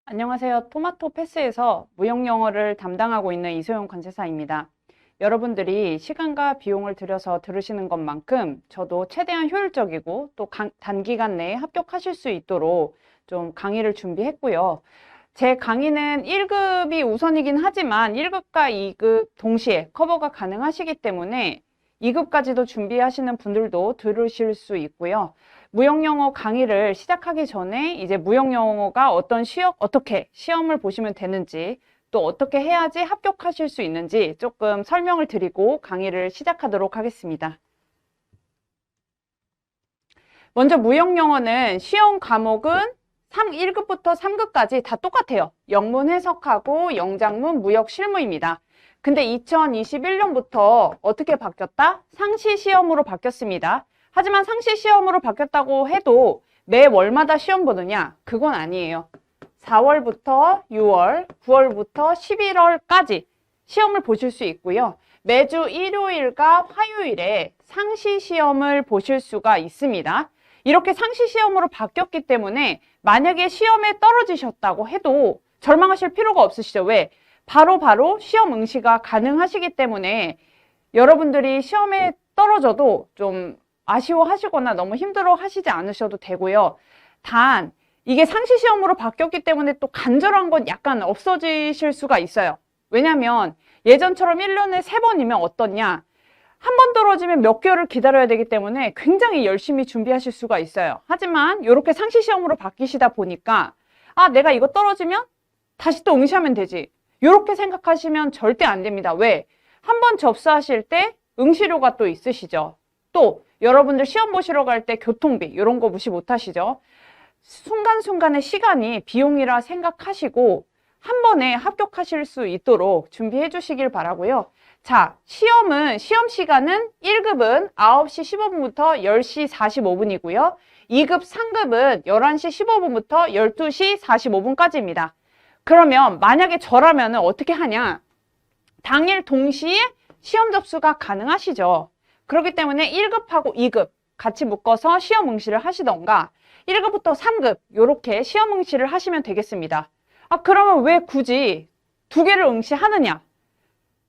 안녕하세요. 토마토 패스에서 무역영어를 담당하고 있는 이소영 관세사입니다. 여러분들이 시간과 비용을 들여서 들으시는 것만큼 저도 최대한 효율적이고 또 단기간 내에 합격하실 수 있도록 좀 강의를 준비했고요. 제 강의는 1급이 우선이긴 하지만 1급과 2급 동시에 커버가 가능하시기 때문에 2급까지도 준비하시는 분들도 들으실 수 있고요. 무역영어 강의를 시작하기 전에 이제 무역영어가 어떻게 시험을 보시면 되는지 또 어떻게 해야지 합격하실 수 있는지 조금 설명을 드리고 강의를 시작하도록 하겠습니다. 먼저 무역영어는 시험 과목은 1급부터 3급까지 다 똑같아요. 영문 해석하고 영작문, 무역 실무입니다. 근데 2021년부터 어떻게 바뀌었다? 상시 시험으로 바뀌었습니다. 하지만 상시 시험으로 바뀌었다고 해도 매 월마다 시험 보느냐? 그건 아니에요. 4월부터 6월, 9월부터 11월까지 시험을 보실 수 있고요. 매주 일요일과 화요일에 상시 시험을 보실 수가 있습니다. 이렇게 상시 시험으로 바뀌었기 때문에 만약에 시험에 떨어지셨다고 해도 절망하실 필요가 없으시죠. 왜? 바로 시험 응시가 가능하시기 때문에 여러분들이 시험에 떨어져도 좀 아쉬워하시거나 너무 힘들어 하시지 않으셔도 되고요. 단 이게 상시 시험으로 바뀌었기 때문에 또 간절한 건 약간 없어지실 수가 있어요. 왜냐면 예전처럼 1년에 3번이면 어떻냐? 한 번 떨어지면 몇 개월을 기다려야 되기 때문에 굉장히 열심히 준비하실 수가 있어요. 하지만 이렇게 상시 시험으로 바뀌시다 보니까 내가 이거 떨어지면 다시 또 응시하면 되지. 이렇게 생각하시면 절대 안 됩니다. 왜? 한 번 접수하실 때 응시료가 또 있으시죠. 또 여러분들 시험 보시러 갈 때 교통비 이런 거 무시 못 하시죠. 순간순간의 시간이 비용이라 생각하시고 한 번에 합격하실 수 있도록 준비해 주시길 바라고요. 자, 시험 시간은 1급은 9시 15분부터 10시 45분이고요. 2급, 3급은 11시 15분부터 12시 45분까지입니다. 그러면 만약에 저라면 어떻게 하냐? 당일 동시에 시험 접수가 가능하시죠. 그렇기 때문에 1급하고 2급 같이 묶어서 시험 응시를 하시던가 1급부터 3급 이렇게 시험 응시를 하시면 되겠습니다. 그러면 왜 굳이 두 개를 응시하느냐?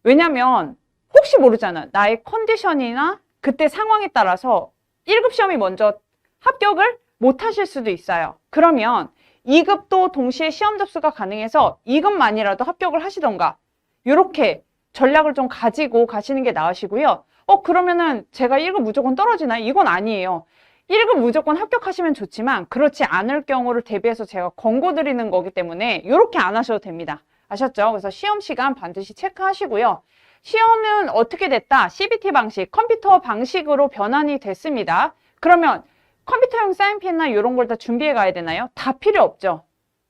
왜냐면 혹시 모르잖아. 나의 컨디션이나 그때 상황에 따라서 1급 시험이 먼저 합격을 못 하실 수도 있어요. 그러면 2급도 동시에 시험 접수가 가능해서 2급만이라도 합격을 하시던가 이렇게 전략을 좀 가지고 가시는 게 나으시고요. 그러면은 제가 1급 무조건 떨어지나요? 이건 아니에요. 1급 무조건 합격하시면 좋지만 그렇지 않을 경우를 대비해서 제가 권고드리는 거기 때문에 이렇게 안 하셔도 됩니다. 아셨죠? 그래서 시험 시간 반드시 체크하시고요. 시험은 어떻게 됐다? CBT 방식, 컴퓨터 방식으로 변환이 됐습니다. 그러면 컴퓨터용 사인펜이나 이런 걸 다 준비해 가야 되나요? 다 필요 없죠.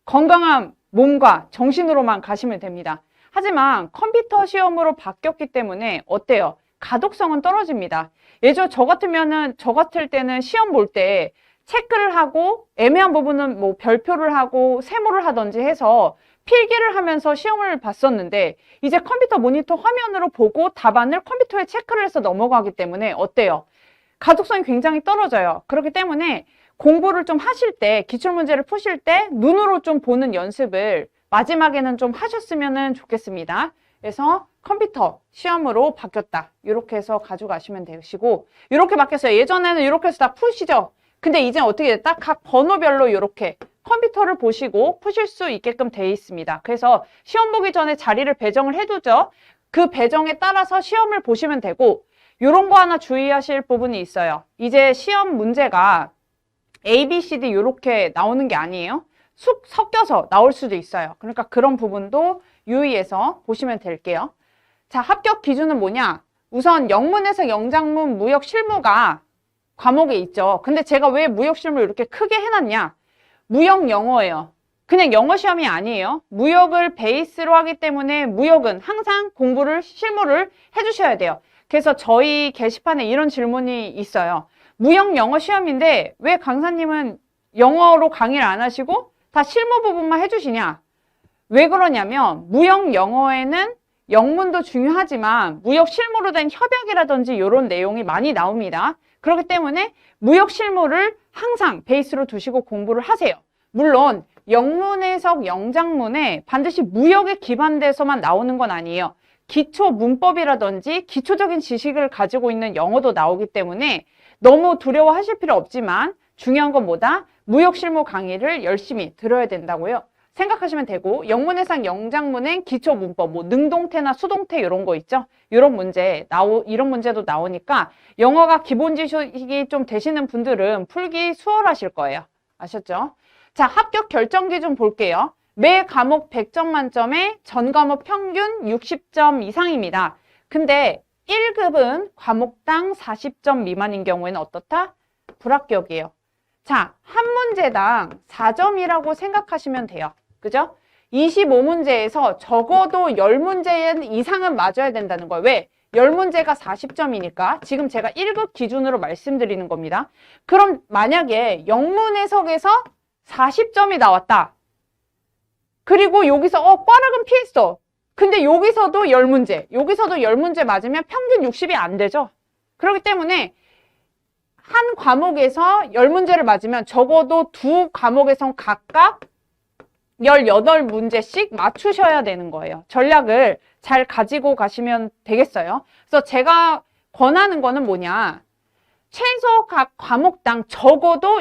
건강한 몸과 정신으로만 가시면 됩니다. 하지만 컴퓨터 시험으로 바뀌었기 때문에 어때요? 가독성은 떨어집니다. 예전 저 같을 때는 시험 볼 때 체크를 하고 애매한 부분은 뭐 별표를 하고 세모를 하든지 해서 필기를 하면서 시험을 봤었는데 이제 컴퓨터 모니터 화면으로 보고 답안을 컴퓨터에 체크를 해서 넘어가기 때문에 어때요? 가독성이 굉장히 떨어져요. 그렇기 때문에 공부를 좀 하실 때, 기출문제를 푸실 때 눈으로 좀 보는 연습을 마지막에는 좀 하셨으면 좋겠습니다. 그래서 컴퓨터 시험으로 바뀌었다. 이렇게 해서 가져가시면 되시고 이렇게 바뀌었어요. 예전에는 이렇게 해서 다 푸시죠. 근데 이제 어떻게 됐다? 각 번호별로 이렇게 컴퓨터를 보시고 푸실 수 있게끔 되어 있습니다. 그래서 시험 보기 전에 자리를 배정을 해두죠. 그 배정에 따라서 시험을 보시면 되고 이런 거 하나 주의하실 부분이 있어요. 이제 시험 문제가 A, B, C, D 이렇게 나오는 게 아니에요. 섞여서 나올 수도 있어요. 그러니까 그런 부분도 유의해서 보시면 될게요. 자, 합격 기준은 뭐냐? 우선 영문에서 영작문, 무역 실무가 과목에 있죠. 근데 제가 왜 무역 실무 이렇게 크게 해놨냐? 무역 영어예요. 그냥 영어 시험이 아니에요. 무역을 베이스로 하기 때문에 무역은 항상 실무를 해주셔야 돼요. 그래서 저희 게시판에 이런 질문이 있어요. 무역 영어 시험인데 왜 강사님은 영어로 강의를 안 하시고 다 실무 부분만 해주시냐? 왜 그러냐면 무역 영어에는 영문도 중요하지만 무역 실무로 된 협약이라든지 이런 내용이 많이 나옵니다. 그렇기 때문에 무역 실무를 항상 베이스로 두시고 공부를 하세요. 물론 영문 해석 영장문에 반드시 무역에 기반돼서만 나오는 건 아니에요. 기초 문법이라든지 기초적인 지식을 가지고 있는 영어도 나오기 때문에 너무 두려워하실 필요 없지만 중요한 건 뭐다? 무역 실무 강의를 열심히 들어야 된다고요. 생각하시면 되고, 영문해상 영장문엔 기초 문법, 뭐 능동태나 수동태 이런 거 있죠? 이런 문제도 나오니까 영어가 기본 지식이 좀 되시는 분들은 풀기 수월하실 거예요. 아셨죠? 자, 합격 결정 기준 볼게요. 매 과목 100점 만점에 전 과목 평균 60점 이상입니다. 근데 1급은 과목당 40점 미만인 경우에는 어떻다? 불합격이에요. 자, 한 문제당 4점이라고 생각하시면 돼요. 그죠? 25문제에서 적어도 10문제 이상은 맞아야 된다는 거예요. 왜? 10문제가 40점이니까 지금 제가 1급 기준으로 말씀드리는 겁니다. 그럼 만약에 영문 해석에서 40점이 나왔다. 그리고 여기서 꽈락은 피했어. 근데 여기서도 10문제, 여기서도 10문제 맞으면 평균 60이 안 되죠. 그렇기 때문에 한 과목에서 10문제를 맞으면 적어도 두 과목에선 각각 18문제씩 맞추셔야 되는 거예요. 전략을 잘 가지고 가시면 되겠어요. 그래서 제가 권하는 거는 뭐냐. 최소 각 과목당 적어도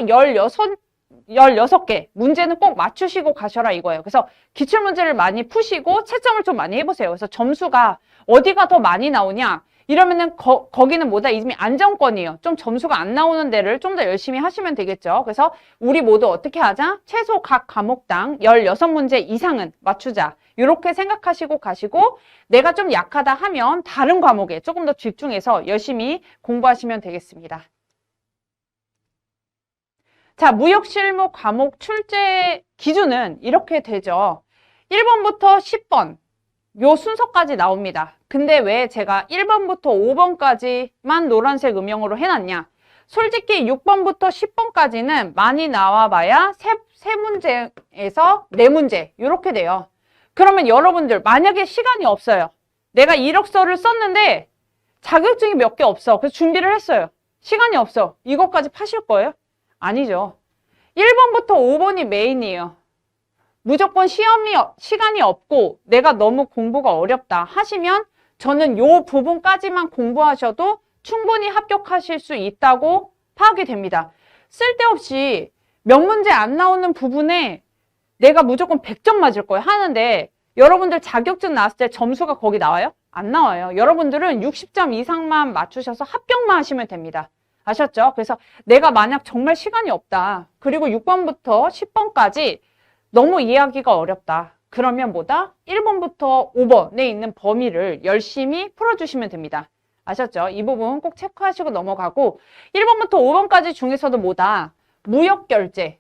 16개 문제는 꼭 맞추시고 가셔라 이거예요. 그래서 기출문제를 많이 푸시고 채점을 좀 많이 해보세요. 그래서 점수가 어디가 더 많이 나오냐 이러면은 거기는 뭐다? 이미 안정권이에요. 좀 점수가 안 나오는 데를 좀 더 열심히 하시면 되겠죠. 그래서 우리 모두 어떻게 하자? 최소 각 과목당 16문제 이상은 맞추자. 이렇게 생각하시고 가시고 내가 좀 약하다 하면 다른 과목에 조금 더 집중해서 열심히 공부하시면 되겠습니다. 자, 무역실무 과목 출제 기준은 이렇게 되죠. 1번부터 10번 요 순서까지 나옵니다. 근데 왜 제가 1번부터 5번까지만 노란색 음영으로 해놨냐? 솔직히 6번부터 10번까지는 많이 나와봐야 3문제에서 4문제 이렇게 돼요. 그러면 여러분들 만약에 시간이 없어요. 내가 이력서를 썼는데 자격증이 몇 개 없어. 그래서 준비를 했어요. 시간이 없어. 이것까지 파실 거예요? 아니죠. 1번부터 5번이 메인이에요. 무조건 시간이 없고 내가 너무 공부가 어렵다 하시면 저는 요 부분까지만 공부하셔도 충분히 합격하실 수 있다고 파악이 됩니다. 쓸데없이 몇 문제 안 나오는 부분에 내가 무조건 100점 맞을 거예요 하는데 여러분들 자격증 나왔을 때 점수가 거기 나와요? 안 나와요. 여러분들은 60점 이상만 맞추셔서 합격만 하시면 됩니다. 아셨죠? 그래서 내가 만약 정말 시간이 없다. 그리고 6번부터 10번까지 너무 이해하기가 어렵다. 그러면 뭐다? 1번부터 5번에 있는 범위를 열심히 풀어주시면 됩니다. 아셨죠? 이 부분 꼭 체크하시고 넘어가고 1번부터 5번까지 중에서도 뭐다? 무역결제.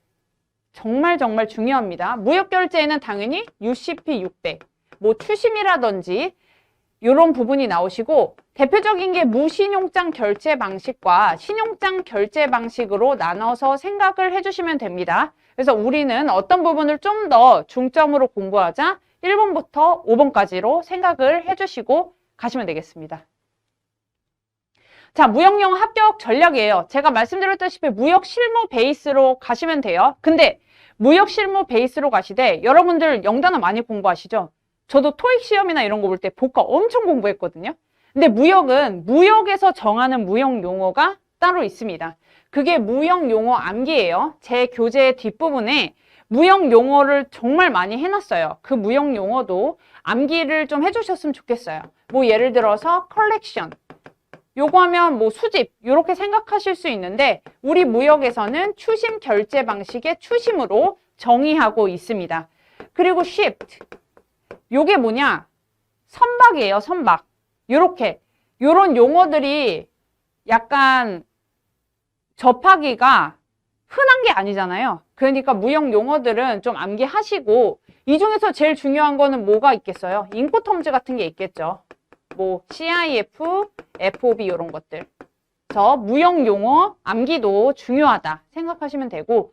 정말 중요합니다. 무역결제에는 당연히 UCP 600, 뭐 추심이라든지 이런 부분이 나오시고 대표적인 게 무신용장 결제 방식과 신용장 결제 방식으로 나눠서 생각을 해주시면 됩니다. 그래서 우리는 어떤 부분을 좀 더 중점으로 공부하자 1번부터 5번까지로 생각을 해주시고 가시면 되겠습니다. 자, 무역영어 합격 전략이에요. 제가 말씀드렸다시피 무역 실무 베이스로 가시면 돼요. 근데 무역 실무 베이스로 가시되 여러분들 영단어 많이 공부하시죠? 저도 토익 시험이나 이런 거 볼 때 복과 엄청 공부했거든요. 근데 무역은 무역에서 정하는 무역 용어가 따로 있습니다. 그게 무역 용어 암기예요. 제 교재 뒷부분에 무역 용어를 정말 많이 해놨어요. 그 무역 용어도 암기를 좀 해주셨으면 좋겠어요. 뭐 예를 들어서 컬렉션, 요거 하면 뭐 수집 이렇게 생각하실 수 있는데 우리 무역에서는 추심 결제 방식의 추심으로 정의하고 있습니다. 그리고 shift, 요게 뭐냐? 선박이에요, 선박. 요런 용어들이 약간 접하기가 흔한 게 아니잖아요. 그러니까 무역 용어들은 좀 암기하시고 이 중에서 제일 중요한 거는 뭐가 있겠어요? 인코텀즈 같은 게 있겠죠. 뭐 CIF, FOB 이런 것들. 그래서 무역 용어 암기도 중요하다 생각하시면 되고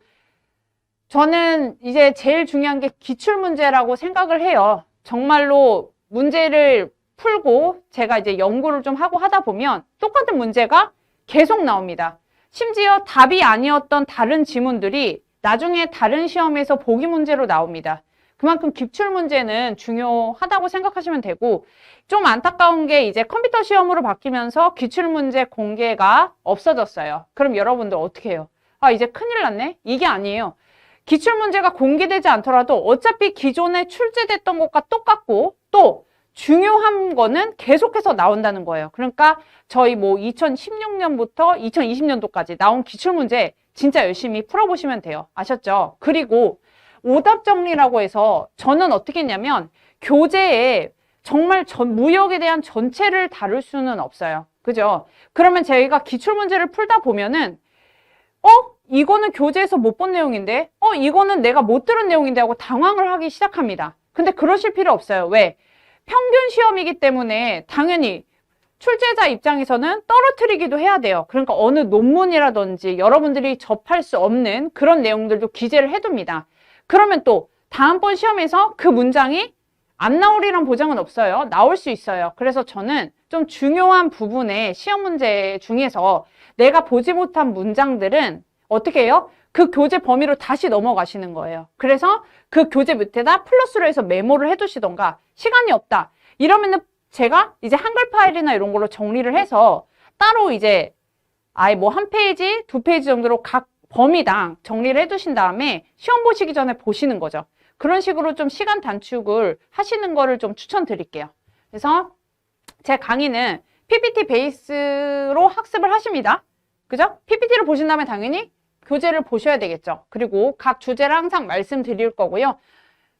저는 이제 제일 중요한 게 기출문제라고 생각을 해요. 정말로 문제를 풀고 제가 이제 연구를 좀 하고 하다 보면 똑같은 문제가 계속 나옵니다. 심지어 답이 아니었던 다른 지문들이 나중에 다른 시험에서 보기 문제로 나옵니다. 그만큼 기출 문제는 중요하다고 생각하시면 되고, 좀 안타까운 게 이제 컴퓨터 시험으로 바뀌면서 기출 문제 공개가 없어졌어요. 그럼 여러분들 어떻게 해요? 아, 이제 큰일 났네? 이게 아니에요. 기출 문제가 공개되지 않더라도 어차피 기존에 출제됐던 것과 똑같고, 또 중요한 거는 계속해서 나온다는 거예요. 그러니까 저희 뭐 2016년부터 2020년도까지 나온 기출 문제 진짜 열심히 풀어보시면 돼요. 아셨죠? 그리고 오답 정리라고 해서 저는 어떻게 했냐면 교재에 정말 무역에 대한 전체를 다룰 수는 없어요. 그죠? 그러면 저희가 기출 문제를 풀다 보면은 이거는 교재에서 못 본 내용인데 이거는 내가 못 들은 내용인데 하고 당황을 하기 시작합니다. 근데 그러실 필요 없어요. 왜? 평균 시험이기 때문에 당연히 출제자 입장에서는 떨어뜨리기도 해야 돼요. 그러니까 어느 논문이라든지 여러분들이 접할 수 없는 그런 내용들도 기재를 해둡니다. 그러면 또 다음번 시험에서 그 문장이 안 나오리란 보장은 없어요. 나올 수 있어요. 그래서 저는 좀 중요한 부분의 시험 문제 중에서 내가 보지 못한 문장들은 어떻게 해요? 그 교재 범위로 다시 넘어가시는 거예요. 그래서 그 교재 밑에다 플러스로 해서 메모를 해두시던가, 시간이 없다 이러면은 제가 이제 한글 파일이나 이런 걸로 정리를 해서 따로 이제 아예 뭐 한 페이지, 두 페이지 정도로 각 범위당 정리를 해두신 다음에 시험 보시기 전에 보시는 거죠. 그런 식으로 좀 시간 단축을 하시는 거를 좀 추천드릴게요. 그래서 제 강의는 PPT 베이스로 학습을 하십니다. 그죠? PPT를 보신 다음에 당연히 교재를 보셔야 되겠죠. 그리고 각 주제를 항상 말씀드릴 거고요.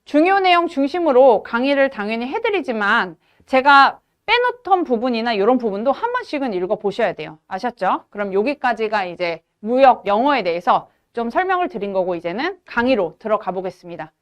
중요 내용 중심으로 강의를 당연히 해드리지만 제가 빼놓던 부분이나 이런 부분도 한 번씩은 읽어보셔야 돼요. 아셨죠? 그럼 여기까지가 이제 무역 영어에 대해서 좀 설명을 드린 거고 이제는 강의로 들어가 보겠습니다.